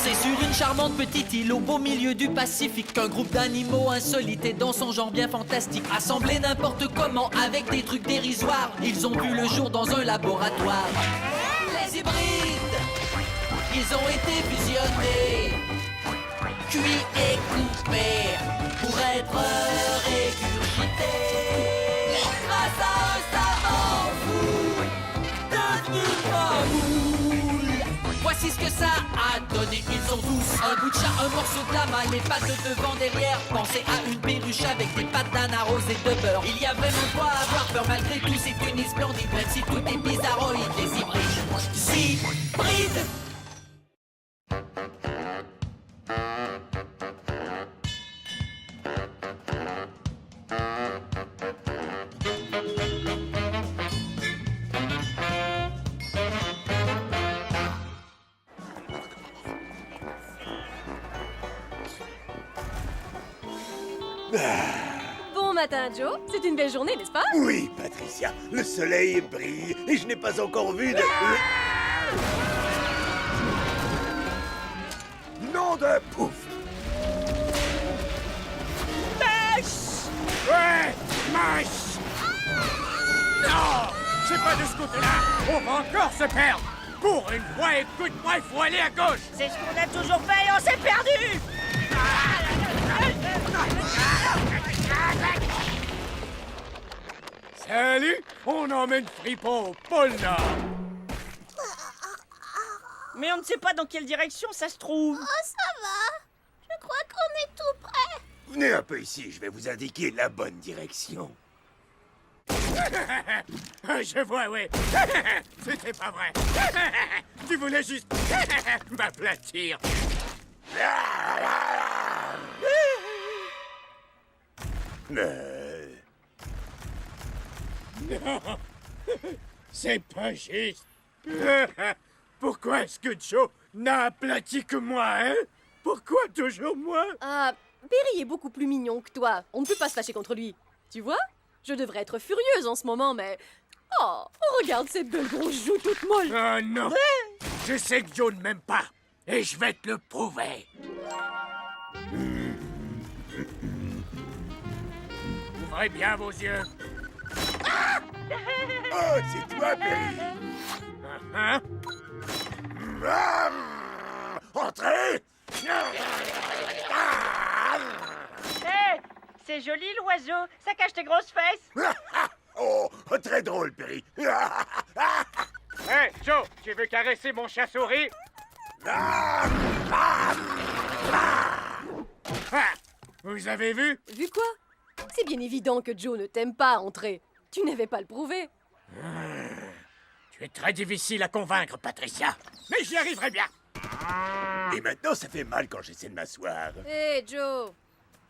C'est sur une charmante petite île au beau milieu du Pacifique qu'un groupe d'animaux insolites et dans son genre bien fantastique, assemblés n'importe comment avec des trucs dérisoires, ils ont vu le jour dans un laboratoire. Les hybrides, ils ont été fusionnés, cuits et coupés pour être régurgités grâce à un savant fou devenu moule. Voici ce que ça a donné. Ils ont tous un bout de chat, un morceau de lama, les pattes de devant, derrière. Pensez à une perruche avec des pattes d'âne arrosées de beurre. Il y a vraiment quoi avoir peur, malgré tout c'est une île splendide, même si tout est bizarroïde. Les hybrides, hybrides. Bon matin, Joe. C'est une belle journée, n'est-ce pas? Oui, Patricia, le soleil brille et je n'ai pas encore vu de... Nom de pouf! Mâche! Ouais, mâche! Non! C'est pas de ce côté-là! On va encore se perdre! Pour une fois, écoute-moi, il faut aller à gauche! C'est ce qu'on a toujours fait et on s'est perdu! Salut! On emmène Fripon au pôle Nord! Mais on ne sait pas dans quelle direction ça se trouve. Oh, ça va. Je crois qu'on est tout près. Venez un peu ici, je vais vous indiquer la bonne direction. Je vois, oui. C'était pas vrai. Tu voulais juste m'aplatir. Non, c'est pas juste. Pourquoi est-ce que Joe n'a aplati que moi, hein? Pourquoi toujours moi? Ah, Perry est beaucoup plus mignon que toi. On ne peut pas se fâcher contre lui. Tu vois? Je devrais être furieuse en ce moment, mais... Oh, regarde ces belles grosses joues toutes molles. Oh non! Je sais que Joe ne m'aime pas, et je vais te le prouver. Ouvrez bien vos yeux. Oh, c'est toi, Perry! Hein? Entrez! Hé, c'est joli l'oiseau. Ça cache tes grosses fesses. Oh, très drôle, Perry! Hé, Joe, tu veux caresser mon chat-souris? Ah, vous avez vu? Vu quoi? C'est bien évident que Joe ne t'aime pas, Entrée. Tu n'avais pas le prouver. Tu es très difficile à convaincre, Patricia. Mais j'y arriverai bien. Et maintenant, ça fait mal quand j'essaie de m'asseoir. Hé, Joe,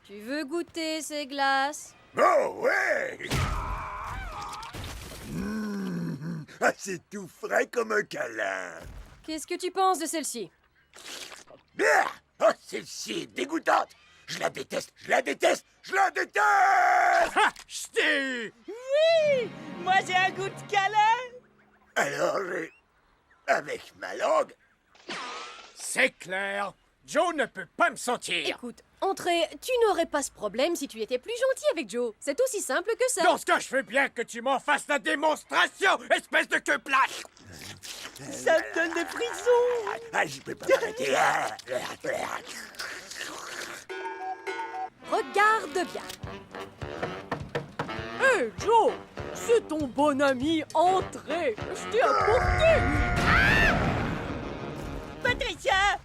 tu veux goûter ces glaces? Oh, ouais! Ah, c'est tout frais comme un câlin. Qu'est-ce que tu penses de celle-ci? Ah, oh, celle-ci est dégoûtante. Je la déteste, je la déteste, je la déteste! Ah, je t'ai eu. Oui, moi j'ai un goût de câlin. Alors, avec ma langue... C'est clair. Joe ne peut pas me sentir. Écoute, Entrée, tu n'aurais pas ce problème si tu étais plus gentil avec Joe. C'est aussi simple que ça. Dans ce cas, je fais bien que tu m'en fasses la démonstration, espèce de queue plate. Ça me donne des frissons. Ah, je peux pas m'arrêter. Regarde bien. Hé, Joe, c'est ton bon ami Entrée. Je t'ai apporté. Patricia,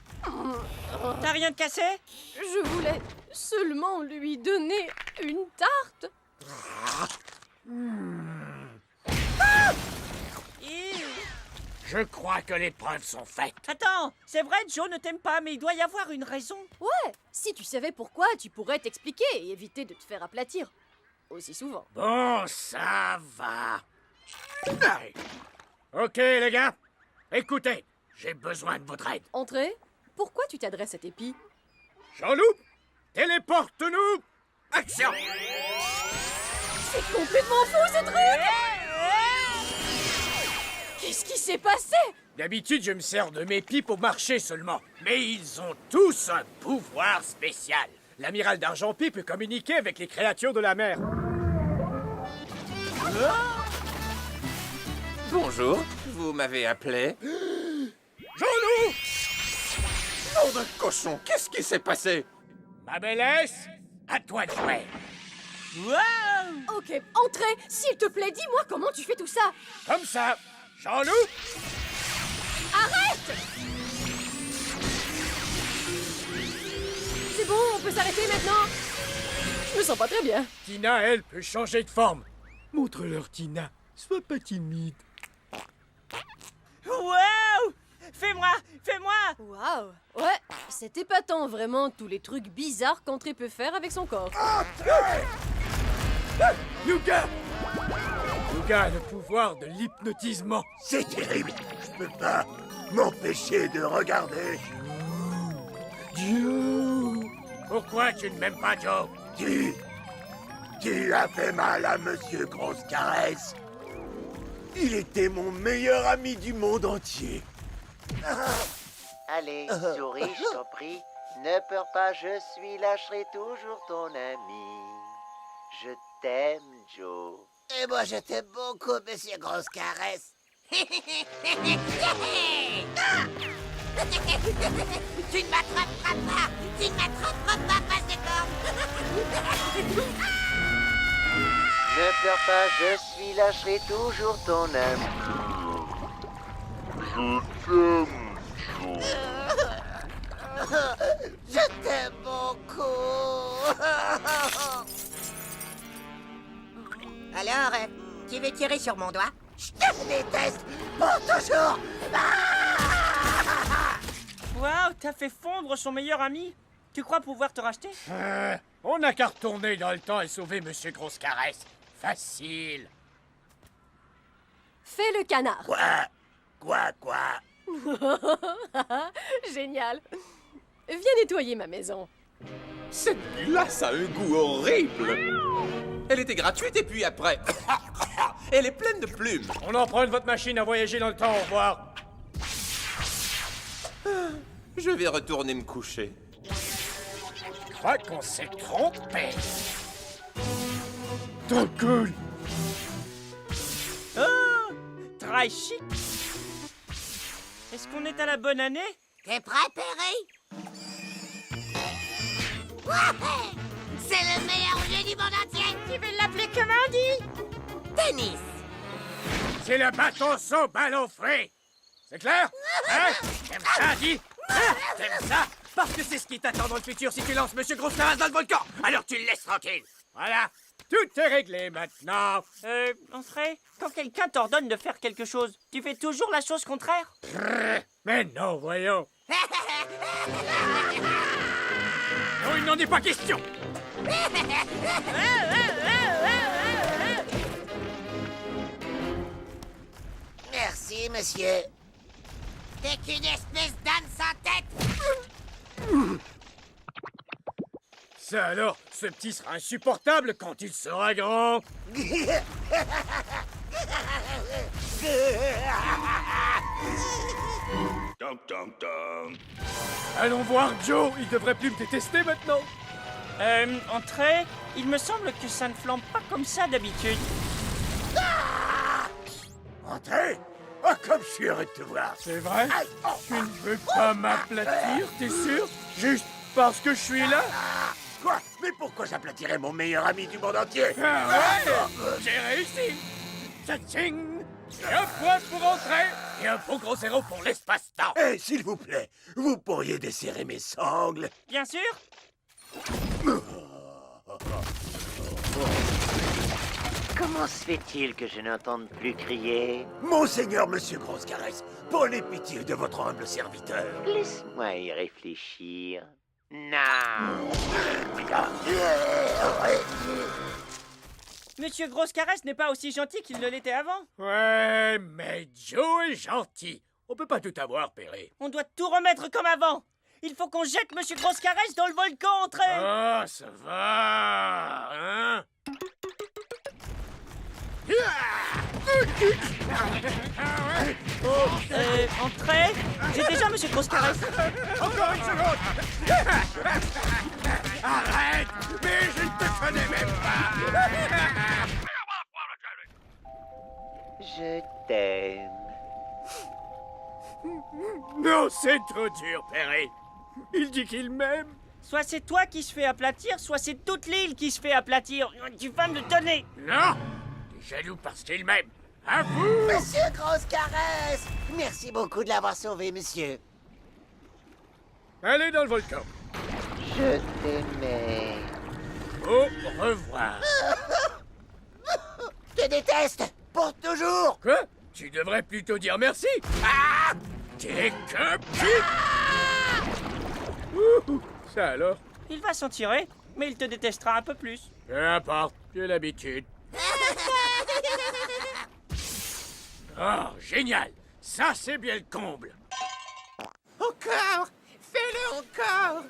t'as rien de cassé? Je voulais seulement lui donner une tarte. Je crois que les preuves sont faites. Attends, c'est vrai, Joe ne t'aime pas, mais il doit y avoir une raison. Ouais, si tu savais pourquoi, tu pourrais t'expliquer et éviter de te faire aplatir. Aussi souvent. Bon, ça va. Allez. Ok, les gars, écoutez, j'ai besoin de votre aide. Entrée, pourquoi tu t'adresses à Tépi? Jean-Loup, téléporte-nous. Action. C'est complètement fou ce truc! Qu'est-ce qui s'est passé? D'habitude, je me sers de mes pipes au marché seulement. Mais ils ont tous un pouvoir spécial. L'amiral d'Argent-Pie peut communiquer avec les créatures de la mer. Bonjour, vous m'avez appelé? Jean-Loup! Nom de cochon, qu'est-ce qui s'est passé? Ma bellesse, à toi de jouer. Wow! Ok, entrez. S'il te plaît, dis-moi comment tu fais tout ça. Comme ça. Jean-Loup! Arrête! C'est bon, on peut s'arrêter maintenant. Je me sens pas très bien. Tina, elle, peut changer de forme. Montre-leur, Tina. Sois pas timide. Wow! Fais-moi! Waouh. Ouais, c'est épatant vraiment tous les trucs bizarres qu'Entrée peut faire avec son corps. Nougat! Nougat a le pouvoir de l'hypnotisement. C'est terrible. Je peux pas m'empêcher de regarder. Joe! Pourquoi tu ne m'aimes pas, Joe? Tu as fait mal à Monsieur Grosse Caresse. Il était mon meilleur ami du monde entier. Allez, souris, je t'en prie. Ne pleure pas, je suis là, je serai toujours ton ami. Je t'aime, Joe. Et moi, je t'aime beaucoup, Monsieur Grosse Caresse. Tu ne m'attraperas pas. Tu ne m'attraperas pas, passe de corne. Ne pleure pas, je suis là, je serai toujours ton ami. Je t'aime beaucoup. Alors, tu veux tirer sur mon doigt? Je te déteste pour toujours. Wow, t'as fait fondre son meilleur ami? Tu crois pouvoir te racheter? On n'a qu'à retourner dans le temps et sauver Monsieur Grosse Caresse. Facile. Fais le canard. Quoi? Génial. Viens nettoyer ma maison. Cette glace a un goût horrible. Elle était gratuite et puis après... Elle est pleine de plumes. On emprunte votre machine à voyager dans le temps, au revoir. Je vais retourner me coucher. Je crois qu'on s'est trompé. Trop cool. Oh! Très chic! Est-ce qu'on est à la bonne année? T'es prêt, Perry? Ouais! C'est le meilleur jeu du monde entier. Tu veux l'appeler comment, dit? Tennis. C'est le bâton saut ballon frais. C'est clair? Hein? T'aimes ça, dis? Hein? T'aimes ça? Parce que c'est ce qui t'attend dans le futur si tu lances Monsieur Grosse Caresse dans le volcan. Alors tu le laisses tranquille. Voilà. Tout est réglé maintenant. Entrée, quand quelqu'un t'ordonne de faire quelque chose, tu fais toujours la chose contraire? Mais non, voyons. Non, il n'en est pas question. Merci, monsieur. T'es qu'une espèce d'âne sans tête. Ça alors, ce petit sera insupportable quand il sera grand. Allons voir Joe, il devrait plus me détester maintenant. Entrée, il me semble que ça ne flambe pas comme ça d'habitude. Entrez. Oh, comme je suis heureux de te voir. C'est vrai? Aïe, oh, Tu ne veux pas m'aplatir, t'es sûr? Juste parce que je suis là? Quoi? Mais pourquoi j'aplatirais mon meilleur ami du monde entier? Ah ouais! J'ai réussi! Tcha-tching! Et un point pour entrer! Et un beau gros zéro pour l'espace-temps! Eh, s'il vous plaît, vous pourriez desserrer mes sangles? Bien sûr. Comment se fait-il que je n'entende plus crier? Monseigneur Monsieur Grosse Caresse, prenez pitié de votre humble serviteur. Laisse-moi y réfléchir. Non! Monsieur Grosse Caresse n'est pas aussi gentil qu'il ne l'était avant. Ouais, mais Joe est gentil. On peut pas tout avoir, Perry. On doit tout remettre comme avant. Il faut qu'on jette Monsieur Grosse Caresse dans le volcan, Entrée. Ah, ça va, hein? Entrez. J'ai déjà, monsieur Grosse Caresse. Encore une seconde. Arrête. Mais je ne te connais même pas. Je t'aime. Non, c'est trop dur, Perry. Il dit qu'il m'aime. Soit c'est toi qui se fait aplatir, soit c'est toute l'île qui se fait aplatir. Tu vas me le donner. Non. T'es jaloux parce qu'il m'aime. À vous. Monsieur Grosse Caresse! Merci beaucoup de l'avoir sauvé, monsieur. Allez dans le volcan. Je t'aimais. Au revoir. Je te déteste! Pour toujours! Quoi? Tu devrais plutôt dire merci. Ah! T'es qu'un petit. Ouh, ça alors? Il va s'en tirer, mais il te détestera un peu plus. Peu importe, j'ai l'habitude. Oh, génial! Ça, c'est bien le comble. Encore! Fais-le encore!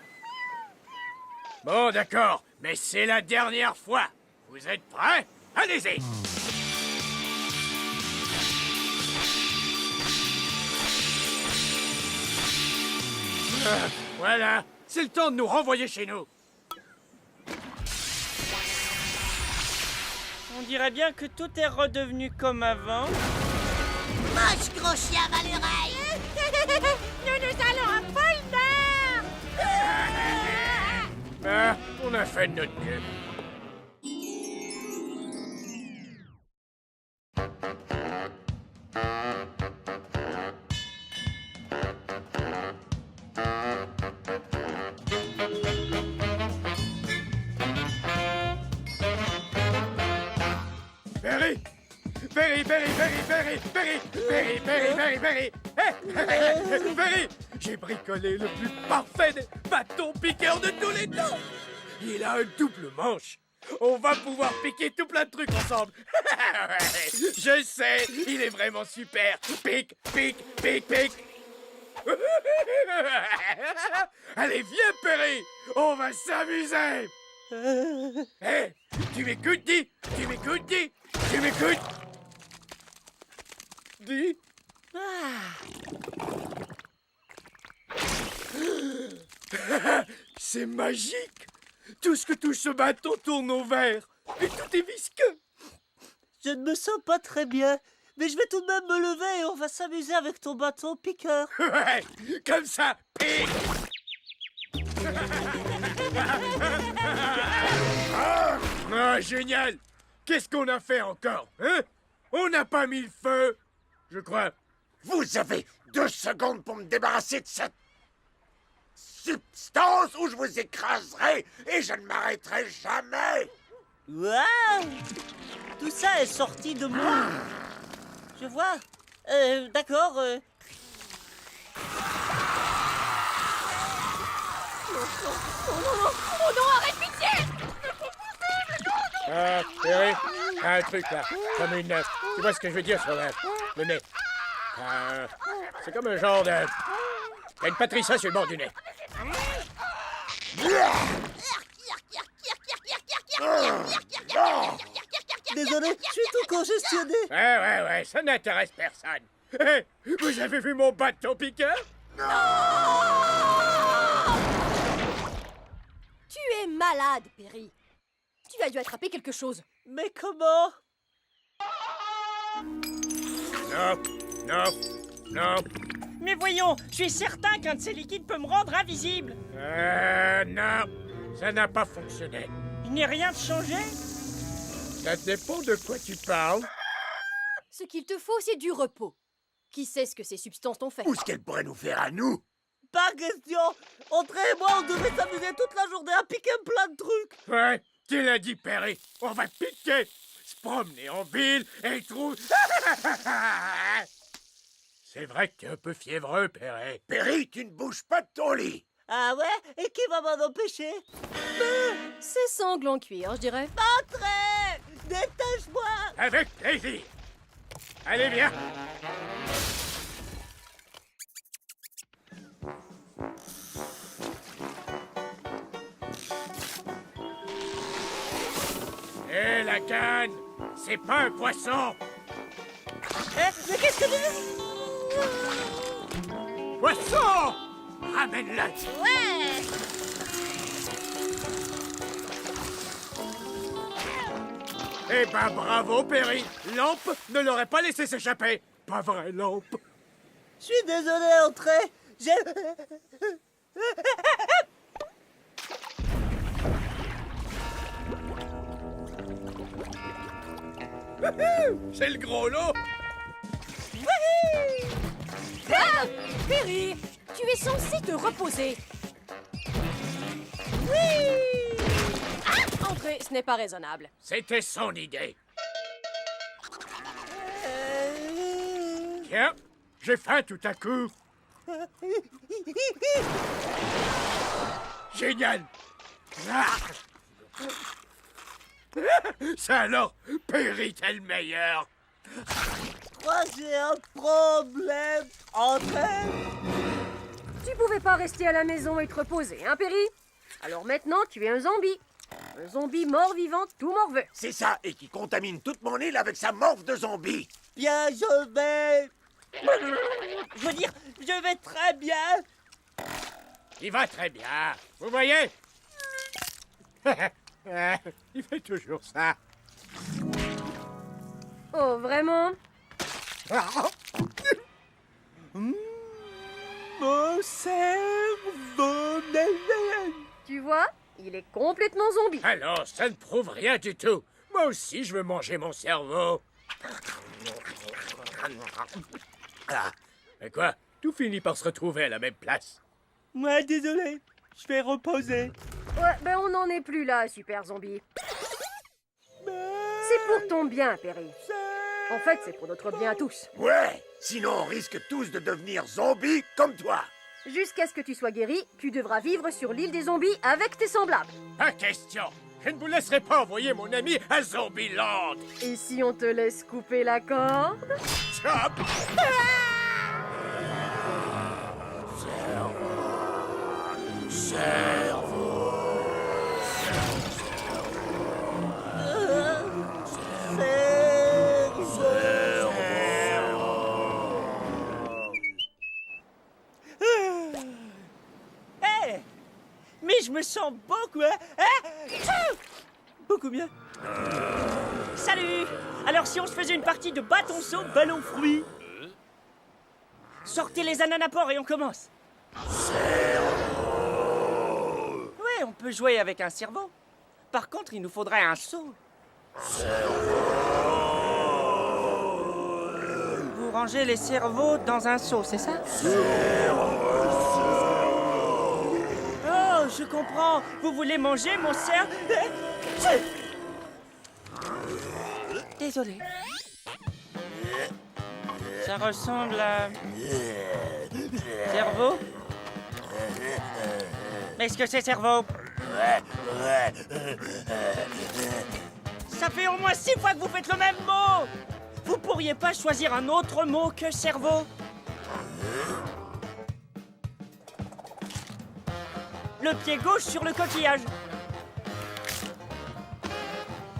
Bon, d'accord, mais c'est la dernière fois. Vous êtes prêts? Allez-y! Voilà, c'est le temps de nous renvoyer chez nous. On dirait bien que tout est redevenu comme avant. Moche gros chien à l'oreille! Nous allons à Pôle Nord! Ah, on a fait de notre mieux. Perry! Perry, Perry, Perry, Perry, Perry, Perry, Perry, Perry, Perry! Hey! Perry! J'ai bricolé le plus parfait des bâtons piqueurs de tous les temps! Il a un double manche! On va pouvoir piquer tout plein de trucs ensemble! Je sais! Il est vraiment super! Pique, pique, pique, pique! Allez, viens, Perry! On va s'amuser! Hé! Tu m'écoutes, dis? Tu m'écoutes, dis? Tu m'écoutes? Dis? C'est magique! Tout ce que touche ce bâton tourne au vert! Et tout est visqueux! Je ne me sens pas très bien, mais je vais tout de même me lever et on va s'amuser avec ton bâton piqueur. Ouais! Comme ça! Pique! Ah, génial! Qu'est-ce qu'on a fait encore, hein? On n'a pas mis le feu, je crois. Vous avez 2 secondes pour me débarrasser de cette substance ou je vous écraserai et je ne m'arrêterai jamais. Waouh! Tout ça est sorti de moi. Je vois. D'accord. Oh non, arrête, pitié! Ah, Perry, t'as un truc là, comme une... Tu vois ce que je veux dire sur le nez? C'est comme un genre de... T'as une patricia sur le bord du nez. Désolé, je suis tout congestionné. Ouais, ça n'intéresse personne. Hé, vous avez vu mon bâton piqueur? Tu es malade, Perry. Tu as dû attraper quelque chose. Mais comment? Non. Mais voyons, je suis certain qu'un de ces liquides peut me rendre invisible. Non, ça n'a pas fonctionné. Il n'est rien de changé. Ça dépend de quoi tu parles. Ce qu'il te faut, c'est du repos. Qui sait ce que ces substances t'ont fait? Ou ce qu'elle pourrait nous faire à nous. Pas question. André et moi, on devait s'amuser toute la journée à piquer plein de trucs. Ouais, tu l'as dit, Perry. On va piquer, se promener en ville et trouver... C'est vrai que t'es un peu fiévreux, Perry. Perry, tu ne bouges pas de ton lit. Ah ouais? Et qui va m'en empêcher? Ces sangles en cuir, je dirais. André! Détache-moi! Avec plaisir. Allez, viens. Et la canne, C'est pas un poisson! Mais qu'est-ce que tu... Poisson! Ramène-le! Ouais. Eh ben, bravo, Perry! Lampe ne l'aurait pas laissé s'échapper! Pas vrai, Lampe? Je suis désolé, Entrée. J'ai... C'est le gros lot! Ah, Perry, tu es censé te reposer. Oui. Ah, André, ce n'est pas raisonnable. C'était son idée. Tiens, j'ai faim tout à coup. Génial! Ah. Ça alors, Perry, t'es le meilleur! Moi, j'ai un problème, Entrée. Tu pouvais pas rester à la maison et te reposer, hein, Perry? Alors maintenant, tu es un zombie. Un zombie mort-vivant, tout morveux. C'est ça, et qui contamine toute mon île avec sa morve de zombie. Bien, je vais... Je veux dire, je vais très bien. Il va très bien, vous voyez? Il fait toujours ça. Oh, vraiment? Mon cerveau... Tu vois, il est complètement zombie. Alors, ça ne prouve rien du tout. Moi aussi, je veux manger mon cerveau. Ah, mais quoi? Tout finit par se retrouver à la même place. Ouais, désolé. Je vais reposer. Ouais, ben on n'en est plus là, super zombie. C'est pour ton bien, Perry. En fait, c'est pour notre bien à tous. Ouais, sinon on risque tous de devenir zombies comme toi. Jusqu'à ce que tu sois guéri, tu devras vivre sur l'île des zombies avec tes semblables. Pas question. Je ne vous laisserai pas envoyer mon ami à Zombieland. Et si on te laisse couper la corde? Chop! Hey, mais je me sens beaucoup... beaucoup mieux. Salut. Alors si on se faisait une partie de bâton-saut, ballon-fruit? Sortez les ananapores et on commence. Ouais, on peut jouer avec un cerveau. Par contre, il nous faudrait un seau. Vous rangez les cerveaux dans un seau, c'est ça? Oh, je comprends. Vous voulez manger mon cerveau? Désolé. Ça ressemble à... cerveau? Est-ce que c'est cerveau? Ça fait au moins 6 fois que vous faites le même mot! Vous pourriez pas choisir un autre mot que cerveau? Le pied gauche sur le coquillage.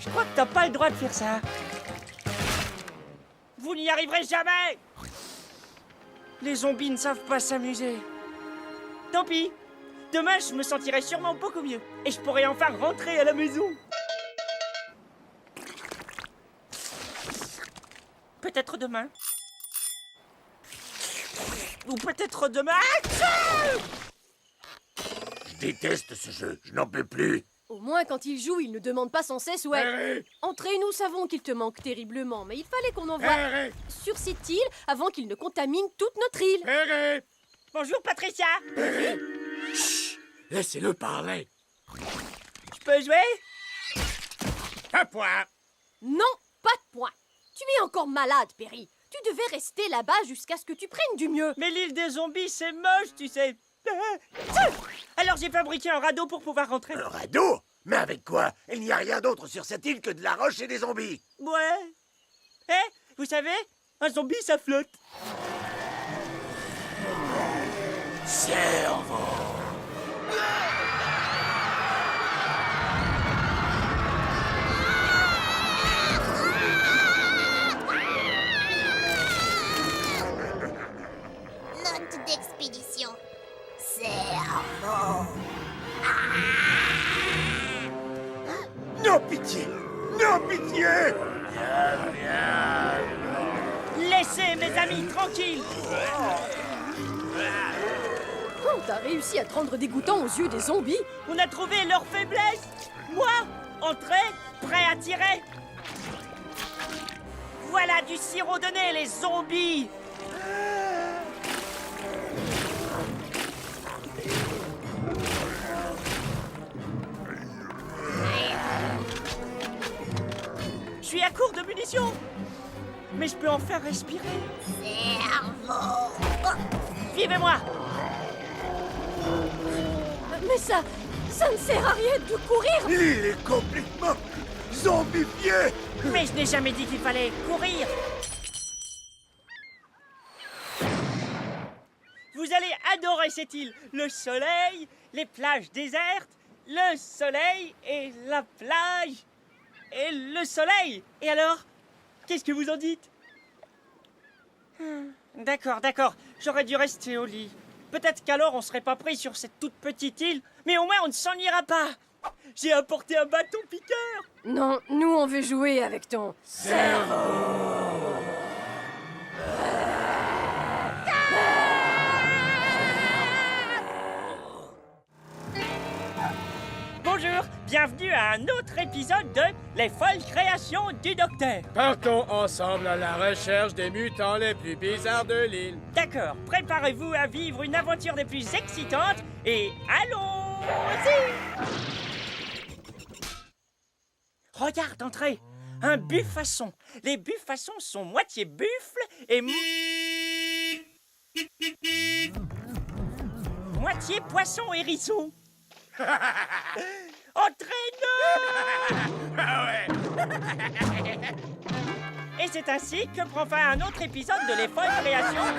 Je crois que t'as pas le droit de faire ça. Vous n'y arriverez jamais! Les zombies ne savent pas s'amuser. Tant pis. Demain, je me sentirai sûrement beaucoup mieux. Et je pourrai enfin rentrer à la maison. Peut-être demain. Ou peut-être demain... Je déteste ce jeu, je n'en peux plus. Au moins, quand il joue, il ne demande pas sans cesse ouais. Perry! Entrée, nous savons qu'il te manque terriblement, mais il fallait qu'on envoie Perry! sur cette île avant qu'il ne contamine toute notre île. Perry! Bonjour, Patricia. Chut! Laissez-le parler. Je peux jouer? Un point. Non, pas de point. Tu es encore malade, Perry. Tu devais rester là-bas jusqu'à ce que tu prennes du mieux. Mais l'île des zombies, c'est moche, tu sais. Alors j'ai fabriqué un radeau pour pouvoir rentrer. Un radeau? Mais avec quoi? Il n'y a rien d'autre sur cette île que de la roche et des zombies. Ouais. Vous savez, un zombie, ça flotte. Cerveau. expédition. Cerveau. Non pitié! Non pitié! Laissez mes amis tranquilles. Oh, t'as réussi à te rendre dégoûtant aux yeux des zombies? On a trouvé leur faiblesse. Moi, entrée, prêt à tirer. Voilà du sirop de nez, les zombies. Je suis à court de munitions. Mais je peux en faire respirer. Cerveau. Suivez-moi. Mais ça ne sert à rien de courir! Il est complètement zombifié! Mais je n'ai jamais dit qu'il fallait courir. Vous allez adorer cette île. Le soleil, les plages désertes, le soleil et la plage et le soleil. Et alors, qu'est-ce que vous en dites? D'accord, d'accord. J'aurais dû rester au lit. Peut-être qu'alors on serait pas pris sur cette toute petite île, mais au moins on ne s'en ira pas. J'ai apporté un bâton piqueur. Non, nous on veut jouer avec ton Bonjour, bienvenue à un autre épisode de Les folles créations du docteur. Partons ensemble à la recherche des mutants les plus bizarres de l'île. D'accord, préparez-vous à vivre une aventure des plus excitantes et allons-y! Regarde, entrée, un buffasson. Les buffasson sont moitié buffle et moitié poisson hérisson. Entraîneur! Ah ouais! Et c'est ainsi que prend fin un autre épisode de Les folles créations.